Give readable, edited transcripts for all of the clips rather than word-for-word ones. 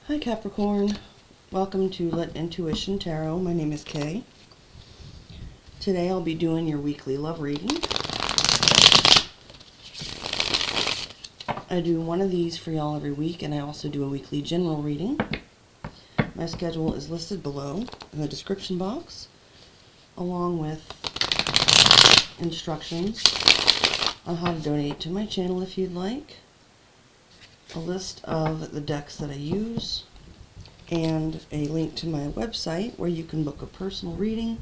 Hi Capricorn, welcome to Let Intuition Tarot. My name is Kay. Today I'll be doing your weekly love reading. I do one of these for y'all every week, and I also do a weekly general reading. My schedule is listed below in the description box, along with instructions on how to donate to my channel if you'd like, a list of the decks that I use, and a link to my website where you can book a personal reading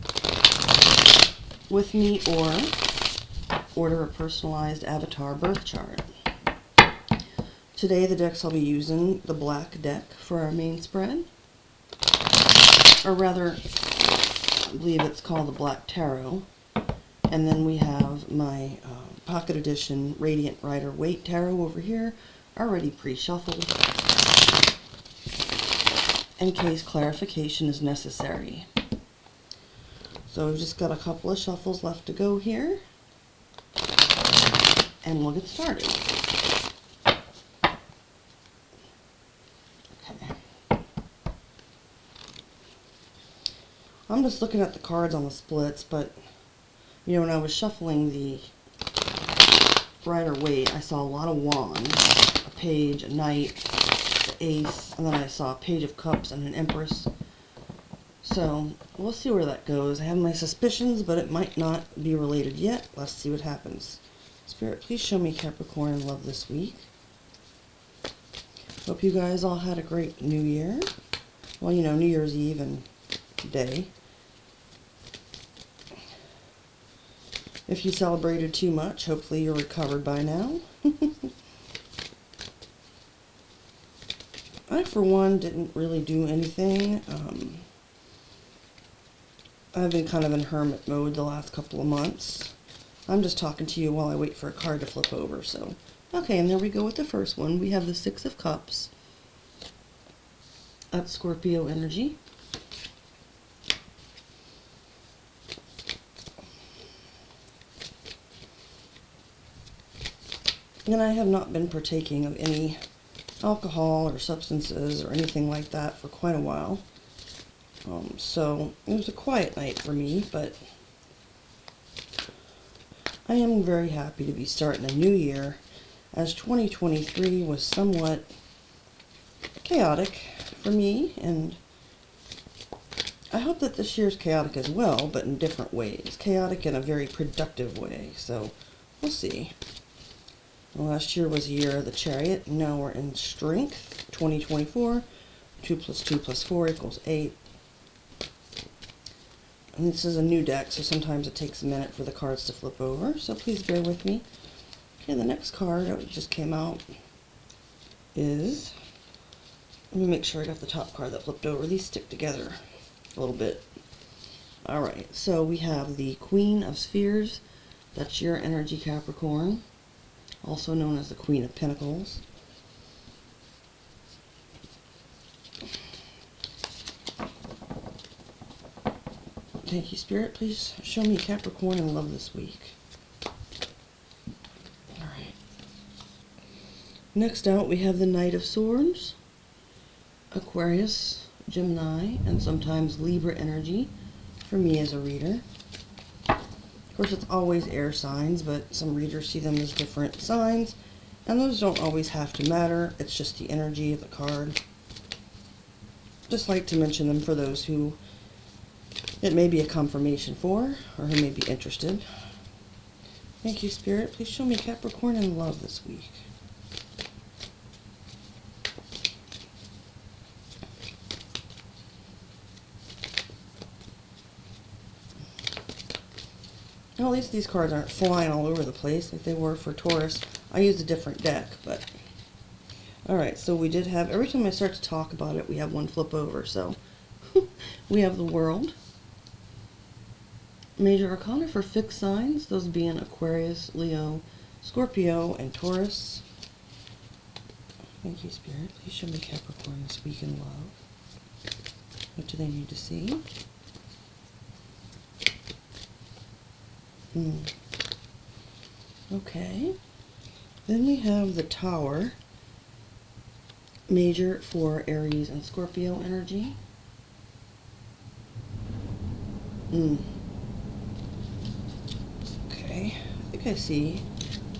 with me or order a personalized avatar birth chart. Today the decks I'll be using, the black deck for our main spread, or rather, I believe it's called the Black Tarot, and then we have my Pocket Edition Radiant Rider Waite Tarot over here, already pre-shuffled, in case clarification is necessary. So we've just got a couple of shuffles left to go here, and we'll get started. Okay. I'm just looking at the cards on the splits, but you know, when I was shuffling the Rider Waite, I saw a lot of wands, a page, a knight, the ace, and then I saw a page of cups and an empress. So we'll see where that goes. I have my suspicions, but it might not be related yet. Let's see what happens. Spirit, please show me Capricorn in love this week. Hope you guys all had a great New Year. Well, you know, New Year's Eve and day. If you celebrated too much, hopefully you're recovered by now. I, for one, didn't really do anything. I've been kind of in hermit mode the last couple of months. I'm just talking to you while I wait for a card to flip over, so. Okay, and there we go with the first one. We have the Six of Cups. That's Scorpio energy. And I have not been partaking of any alcohol or substances or anything like that for quite a while. So it was a quiet night for me, but I am very happy to be starting a new year, as 2023 was somewhat chaotic for me, and I hope that this year's chaotic as well, but in different ways. Chaotic in a very productive way, so we'll see. Last year was a year of the Chariot. Now we're in Strength, 2024. 2 plus 2 plus 4 equals 8. And this is a new deck, so sometimes it takes a minute for the cards to flip over, so please bear with me. Okay, the next card that just came out is... Let me make sure I got the top card that flipped over. These stick together a little bit. Alright, so we have the Queen of Spheres. That's your energy, Capricorn. Also known as the Queen of Pentacles. Thank you, Spirit. Please show me Capricorn in love this week. Alright. Next out, we have the Knight of Swords, Aquarius, Gemini, and sometimes Libra energy for me as a reader. Of course, it's always air signs, but some readers see them as different signs, and those don't always have to matter. It's just the energy of the card. Just like to mention them for those who it may be a confirmation for, or who may be interested. Thank you, Spirit. Please show me Capricorn in love this week. Well, at least these cards aren't flying all over the place like they were for Taurus. I used a different deck, but... Alright, so we did have... Every time I start to talk about it, we have one flip over, so... we have the World. Major Arcana for fixed signs, those being Aquarius, Leo, Scorpio, and Taurus. Thank you, Spirit. Please show me Capricorn this week in love. What do they need to see? Okay. Then we have the Tower. major for Aries and Scorpio energy. Okay, I think I see,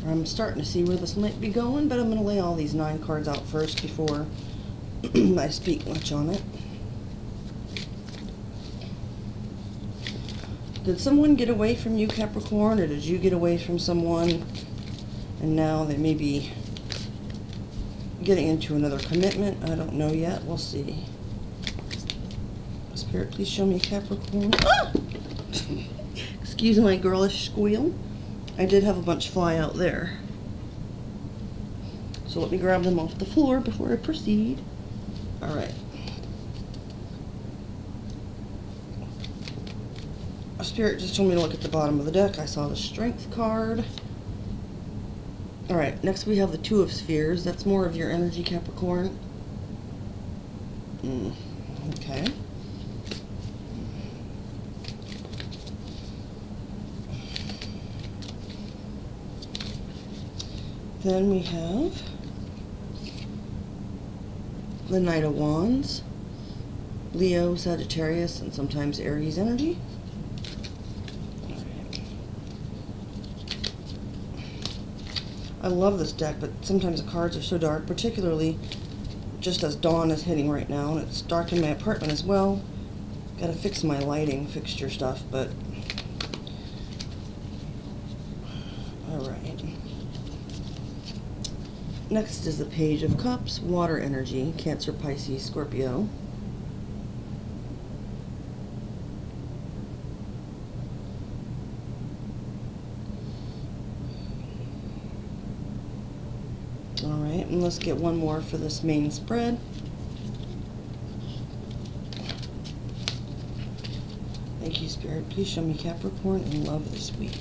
or I'm starting to see where this might be going, but I'm going to lay all these 9 cards out first before I speak much on it. Did someone get away from you, Capricorn, or did you get away from someone and now they may be getting into another commitment? I don't know yet. We'll see. Spirit, please show me Capricorn. Ah! Excuse my girlish squeal. I did have a bunch fly out there. So let me grab them off the floor before I proceed. Alright. Spirit just told me to look at the bottom of the deck. I saw the Strength card. Alright, next we have the Two of Spheres. That's more of your energy, Capricorn. Okay. Then we have the Knight of Wands, Leo, Sagittarius, and sometimes Aries energy. I love this deck, but sometimes the cards are so dark, particularly just as dawn is hitting right now, and it's dark in my apartment as well. Gotta fix my lighting fixture stuff, but alright. Next is the Page of Cups, water energy, Cancer, Pisces, Scorpio. Alright, and let's get one more for this main spread. Thank you, Spirit. Please show me Capricorn in love this week.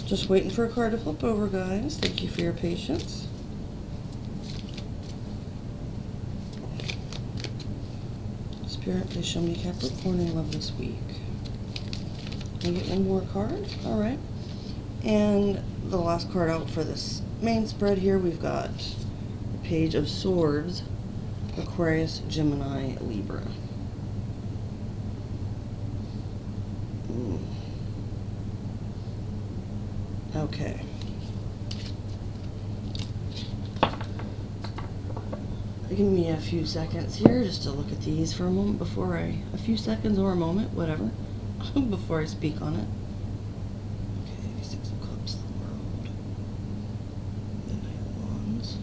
Just waiting for a card to flip over, guys. Thank you for your patience. Spirit, please show me Capricorn in love this week. Can we get one more card? Alright. And the last card out for this main spread here, we've got the Page of Swords, Aquarius, Gemini, Libra. Okay. Give me a few seconds here just to look at these for a moment before a few seconds or a moment, whatever, before I speak on it. Okay, Six of Cups, the World, the Knight of Wands.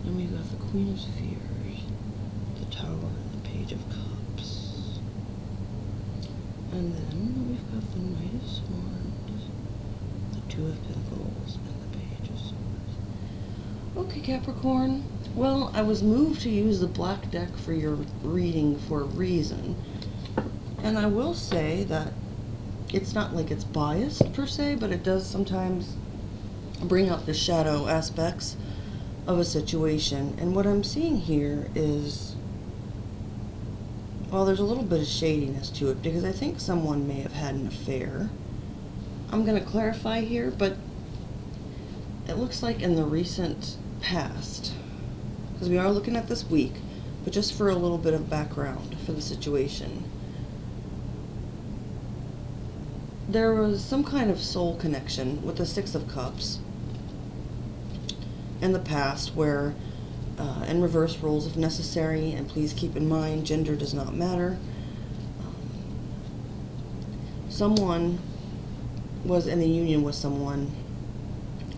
Then we've got the Queen of Spheres, the Tower, and the Page of Cups. And then we've got the Knight of Swords, the Two of Pentacles, and the Page of Swords. Okay, Capricorn. Well, I was moved to use the black deck for your reading for a reason. And I will say that it's not like it's biased per se, but it does sometimes bring out the shadow aspects of a situation. And what I'm seeing here is, well, there's a little bit of shadiness to it because I think someone may have had an affair. I'm going to clarify here, but it looks like in the recent past, because we are looking at this week, but just for a little bit of background for the situation, there was some kind of soul connection with the Six of Cups in the past where and reverse roles if necessary, and please keep in mind gender does not matter. Someone was in a union with someone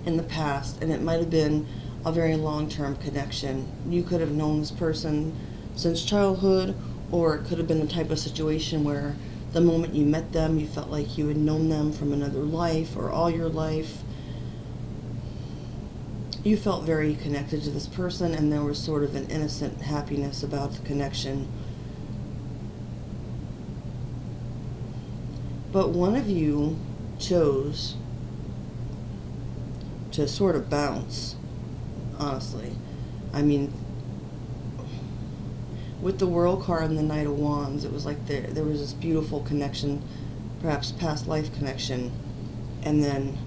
in the past, and it might have been a very long-term connection. You could have known this person since childhood, or it could have been the type of situation where the moment you met them you felt like you had known them from another life or all your life. You felt very connected to this person, and there was sort of an innocent happiness about the connection. But one of you chose to sort of bounce, honestly. I mean, with the World card and the Knight of Wands, it was like there was this beautiful connection, perhaps past life connection, and then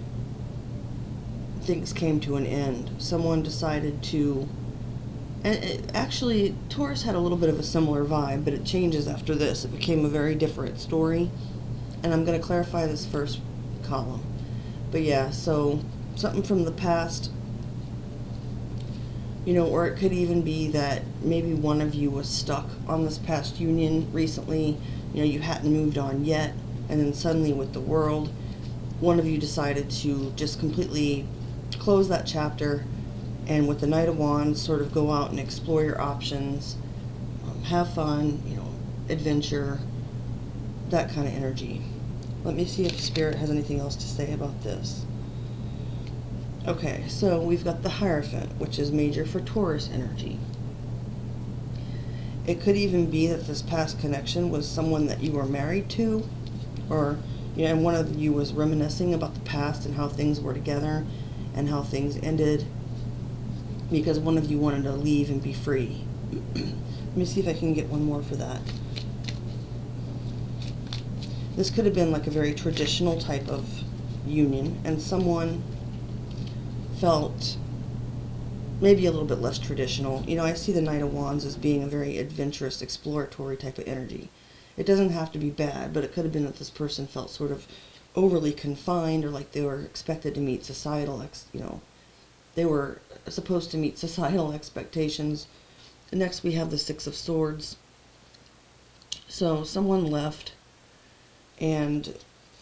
things came to an end. Someone decided to, and actually Taurus had a little bit of a similar vibe, but it changes after this. It became a very different story, and I'm going to clarify this first column. But yeah, so something from the past, you know, or it could even be that maybe one of you was stuck on this past union recently, you know, you hadn't moved on yet, and then suddenly with the World, one of you decided to just completely close that chapter, and with the Knight of Wands, sort of go out and explore your options, have fun, you know, adventure, that kind of energy. Let me see if Spirit has anything else to say about this. Okay, so we've got the Hierophant, which is major for Taurus energy. It could even be that this past connection was someone that you were married to, or, you know, and one of you was reminiscing about the past and how things were together and how things ended, because one of you wanted to leave and be free. Let me see if I can get one more for that. This could have been like a very traditional type of union, and someone felt maybe a little bit less traditional. You know, I see the Knight of Wands as being a very adventurous, exploratory type of energy. It doesn't have to be bad, but it could have been that this person felt sort of overly confined, or like they were expected to meet societal, you know, they were supposed to meet societal expectations. Next we have the Six of Swords. So someone left and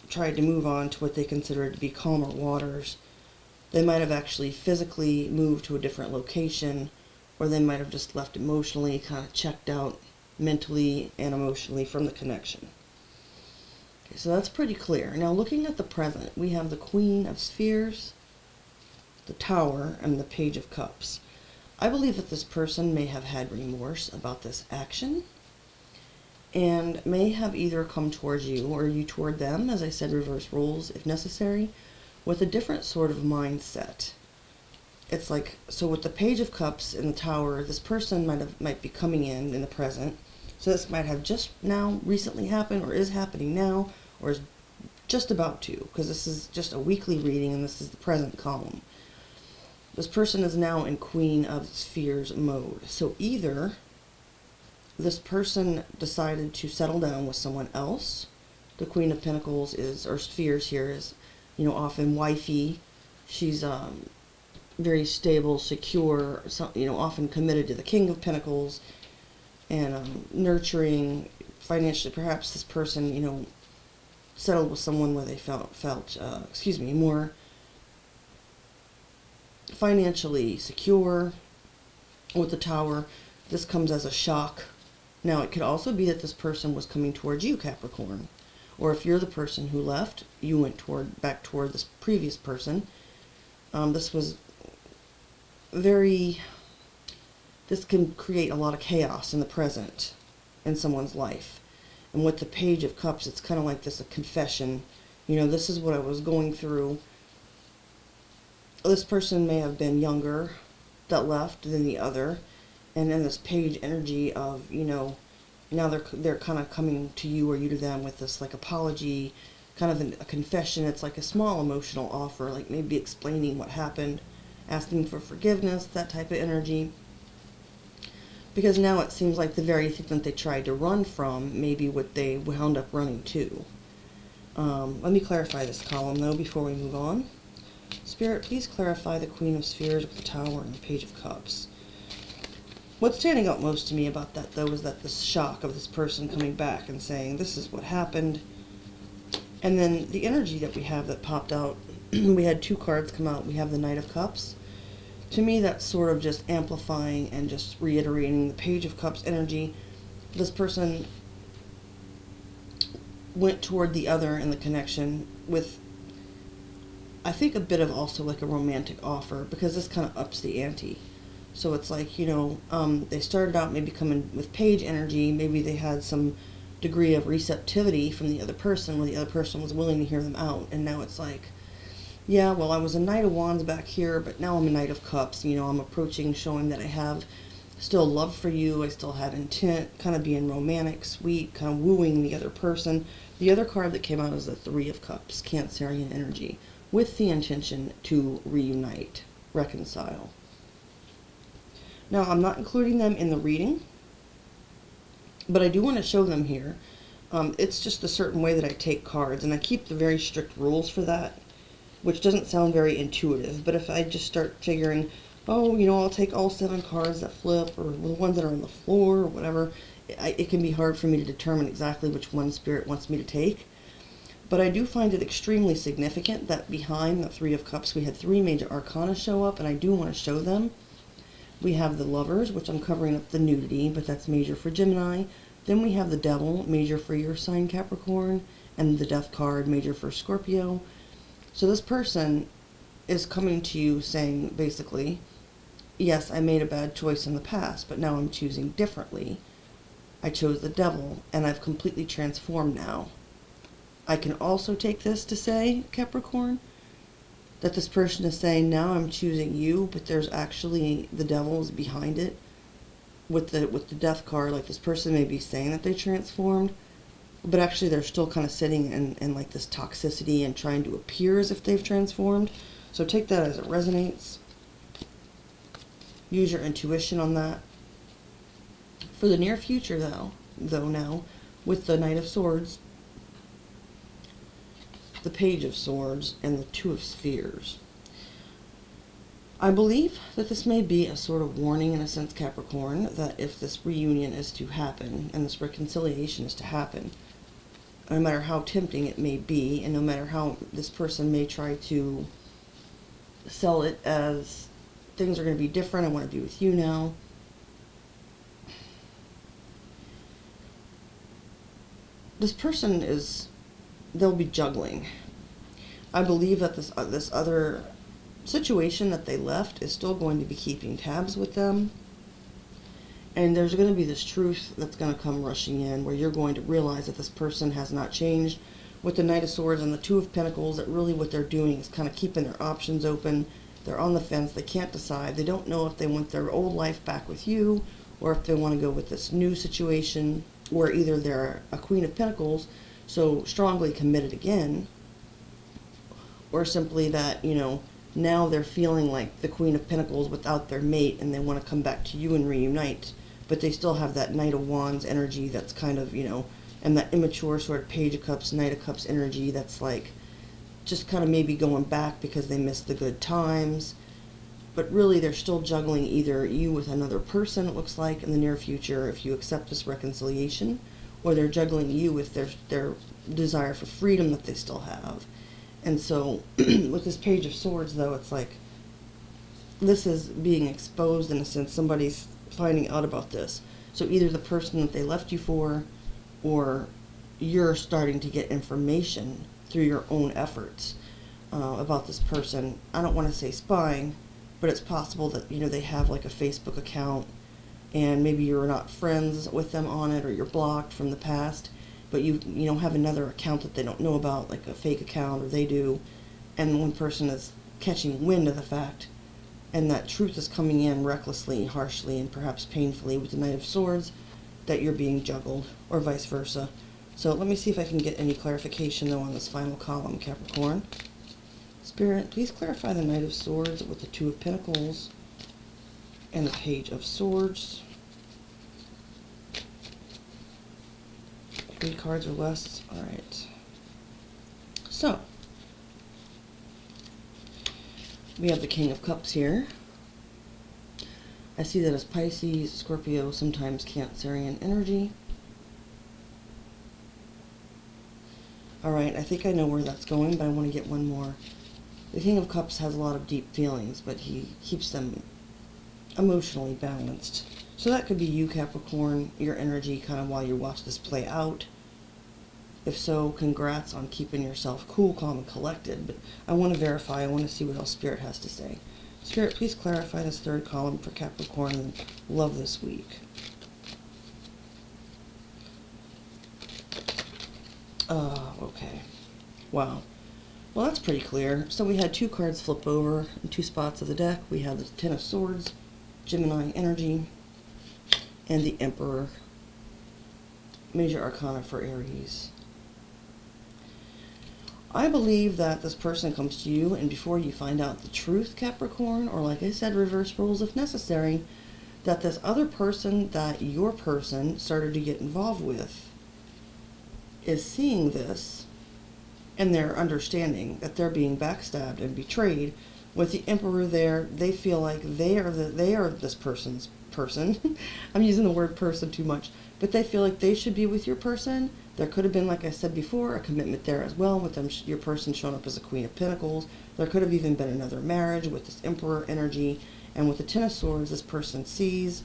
tried to move on to what they considered to be calmer waters. They might have actually physically moved to a different location, or they might have just left emotionally, kind of checked out mentally and emotionally from the connection. Okay, so that's pretty clear. Now looking at the present, we have the Queen of Spheres, the Tower, and the Page of Cups. I believe that this person may have had remorse about this action, and may have either come towards you or you toward them, as I said, reverse roles if necessary, with a different sort of mindset. It's like, so with the Page of Cups and the Tower, this person might be coming in the present. So this might have just now recently happened, or is happening now, or is just about to, because this is just a weekly reading and this is the present column. This person is now in Queen of Spheres mode. So either this person decided to settle down with someone else. The Queen of Pentacles is, or Spheres here is, you know, often wifey. She's very stable, secure, you know, often committed to the King of Pentacles, and nurturing financially. Perhaps this person, you know, settled with someone where they felt more financially secure. With the Tower, this comes as a shock. Now, it could also be that this person was coming towards you, Capricorn. Or if you're the person who left, you went back toward this previous person. This can create a lot of chaos in the present in someone's life. And with the Page of Cups, it's kind of like this, a confession. You know, this is what I was going through. This person may have been younger that left than the other. And then this page energy of, you know, now they're kind of coming to you or you to them with this like apology, kind of a confession. It's like a small emotional offer, like maybe explaining what happened, asking for forgiveness, that type of energy. Because now it seems like the very thing that they tried to run from, maybe what they wound up running to. Let me clarify this column though before we move on. Spirit, please clarify the Queen of Spheres with the Tower and the Page of Cups. What's standing out most to me about that, though, is that this shock of this person coming back and saying, this is what happened. And then the energy that we have that popped out, we had two cards come out. We have the Knight of Cups. To me, that's sort of just amplifying and just reiterating the Page of Cups energy. This person went toward the other in the connection with, I think, a bit of also like a romantic offer, because this kind of ups the ante. So it's like, you know, they started out maybe coming with page energy. Maybe they had some degree of receptivity from the other person where the other person was willing to hear them out. And now it's like, yeah, well, I was a Knight of Wands back here, but now I'm a Knight of Cups. You know, I'm approaching, showing that I have still love for you. I still have intent, kind of being romantic, sweet, kind of wooing the other person. The other card that came out is the Three of Cups, Cancerian energy, with the intention to reunite, reconcile. Now, I'm not including them in the reading, but I do want to show them here. It's just a certain way that I take cards, and I keep the very strict rules for that, which doesn't sound very intuitive. But if I just start figuring, oh, you know, I'll take all 7 cards that flip, or the ones that are on the floor, or whatever, it can be hard for me to determine exactly which one Spirit wants me to take. But I do find it extremely significant that behind the Three of Cups, we had 3 major arcana show up, and I do want to show them. We have the Lovers, which I'm covering up the nudity, but that's major for Gemini. Then we have the Devil, major for your sign, Capricorn, and the Death card, major for Scorpio. So this person is coming to you saying, basically, yes, I made a bad choice in the past, but now I'm choosing differently. I chose the Devil, and I've completely transformed now. I can also take this to say, Capricorn, that this person is saying, now I'm choosing you, but there's actually the Devil's behind it. With the Death card, like this person may be saying that they transformed, but actually they're still kind of sitting in like this toxicity and trying to appear as if they've transformed. So take that as it resonates. Use your intuition on that. For the near future, though now, with the Knight of Swords, the Page of Swords, and the Two of Spheres. I believe that this may be a sort of warning, in a sense, Capricorn, that if this reunion is to happen, and this reconciliation is to happen, no matter how tempting it may be, and no matter how this person may try to sell it as things are going to be different, I want to be with you now. This person they'll be juggling. I believe that this other situation that they left is still going to be keeping tabs with them. And there's going to be this truth that's going to come rushing in where you're going to realize that this person has not changed. With the Knight of Swords and the Two of Pentacles, that really what they're doing is kind of keeping their options open. They're on the fence. They can't decide. They don't know if they want their old life back with you or if they want to go with this new situation where either they're a Queen of Pentacles, so strongly committed again, or simply that, you know, now they're feeling like the Queen of Pentacles without their mate and they want to come back to you and reunite, but they still have that Knight of Wands energy that's kind of, you know, and that immature sort of Page of Cups, Knight of Cups energy that's like just kind of maybe going back because they missed the good times. But really they're still juggling either you with another person, it looks like, in the near future if you accept this reconciliation, or they're juggling you with their desire for freedom that they still have. And so, with this Page of Swords, though, it's like, this is being exposed, in a sense. Somebody's finding out about this. So either the person that they left you for, or you're starting to get information through your own efforts about this person. I don't want to say spying, but it's possible that, you know, they have like a Facebook account, and maybe you're not friends with them on it, or you're blocked from the past. But you know, have another account that they don't know about, like a fake account, or they do, and one person is catching wind of the fact, and that truth is coming in recklessly, harshly, and perhaps painfully with the Knight of Swords, that you're being juggled, or vice versa. So let me see if I can get any clarification, though, on this final column, Capricorn. Spirit, please clarify the Knight of Swords with the Two of Pentacles and the Page of Swords. 3 cards or less. Alright. So, we have the King of Cups here. I see that as Pisces, Scorpio, sometimes Cancerian energy. Alright, I think I know where that's going, but I want to get one more. The King of Cups has a lot of deep feelings, but he keeps them emotionally balanced. So that could be you, Capricorn, your energy kind of while you watch this play out. If so, congrats on keeping yourself cool, calm, and collected. But I want to verify. I want to see what else Spirit has to say. Spirit, please clarify this third column for Capricorn and love this week. Okay. Wow. Well, that's pretty clear. So we had 2 cards flip over in 2 spots of the deck. We had the Ten of Swords, Gemini energy, and the Emperor, major arcana for Aries. I believe that this person comes to you, and before you find out the truth, Capricorn, or like I said, reverse roles if necessary, that this other person that your person started to get involved with is seeing this, and they're understanding that they're being backstabbed and betrayed. With the Emperor there, they feel like they are this person's person. I'm using the word person too much, but they feel like they should be with your person. There could have been, like I said before, a commitment there as well with them, your person showing up as a Queen of Pentacles. There could have even been another marriage with this Emperor energy. And with the Ten of Swords, this person sees,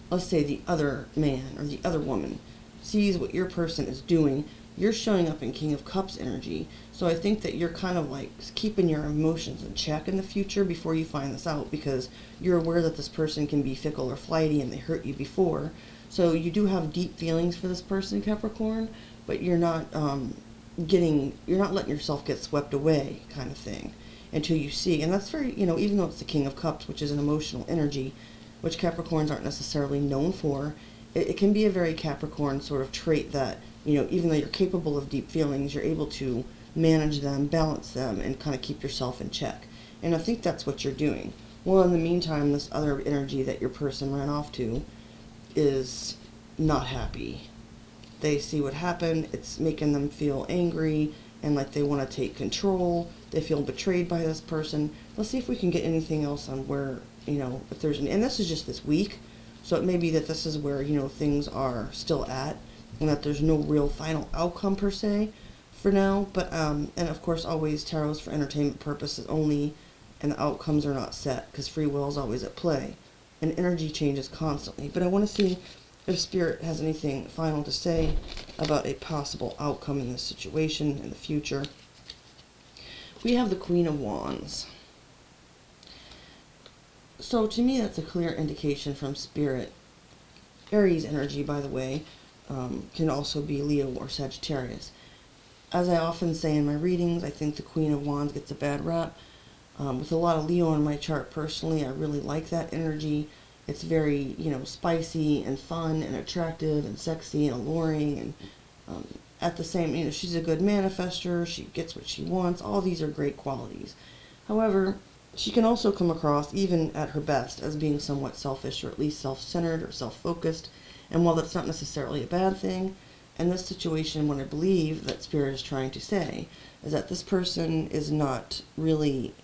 let's say the other man or the other woman, sees what your person is doing. You're showing up in King of Cups energy. So I think that you're kind of like keeping your emotions in check in the future before you find this out, because you're aware that this person can be fickle or flighty and they hurt you before. So you do have deep feelings for this person, Capricorn, but you're not you're not letting yourself get swept away kind of thing until you see. And that's very, even though it's the King of Cups, which is an emotional energy, which Capricorns aren't necessarily known for, it can be a very Capricorn sort of trait that, even though you're capable of deep feelings, you're able to manage them, balance them, and kind of keep yourself in check. And I think that's what you're doing. Well, in the meantime, this other energy that your person ran off to is not happy. They see what happened. It's making them feel angry and like they want to take control. They feel betrayed by this person. Let's see if we can get anything else on where, if there's and this is just this week. So it may be that this is where, things are still at, and that there's no real final outcome per se for now. But, and of course, always tarot's for entertainment purposes only, and the outcomes are not set, because free will is always at play. And energy changes constantly. But I want to see if Spirit has anything final to say about a possible outcome in this situation in the future. We have the Queen of Wands. So to me, that's a clear indication from Spirit. Aries energy, by the way, can also be Leo or Sagittarius. As I often say in my readings, I think the Queen of Wands gets a bad rap. With a lot of Leo in my chart personally, I really like that energy. It's very, spicy and fun and attractive and sexy and alluring. And at the same, she's a good manifester. She gets what she wants. All these are great qualities. However, she can also come across, even at her best, as being somewhat selfish, or at least self-centered or self-focused. And while that's not necessarily a bad thing, in this situation, what I believe that Spirit is trying to say is that this person is not really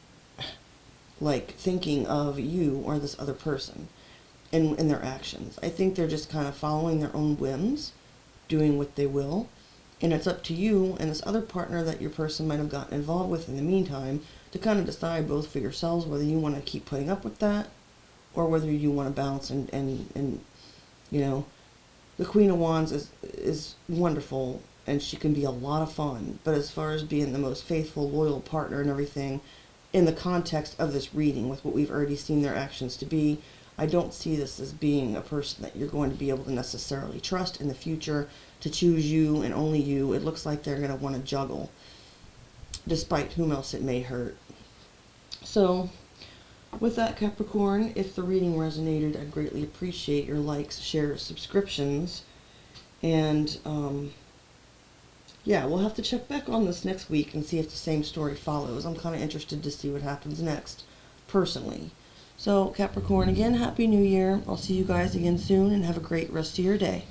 thinking of you or this other person in their actions. I think they're just kind of following their own whims, doing what they will, and it's up to you and this other partner that your person might have gotten involved with in the meantime to kind of decide both for yourselves whether you want to keep putting up with that or whether you want to bounce and the Queen of Wands is wonderful and she can be a lot of fun, but as far as being the most faithful, loyal partner and everything, in the context of this reading, with what we've already seen their actions to be, I don't see this as being a person that you're going to be able to necessarily trust in the future to choose you and only you. It looks like they're going to want to juggle, despite whom else it may hurt. So, with that, Capricorn, if the reading resonated, I'd greatly appreciate your likes, shares, subscriptions, and yeah, we'll have to check back on this next week and see if the same story follows. I'm kind of interested to see what happens next, personally. So, Capricorn, again, Happy New Year. I'll see you guys again soon, and have a great rest of your day.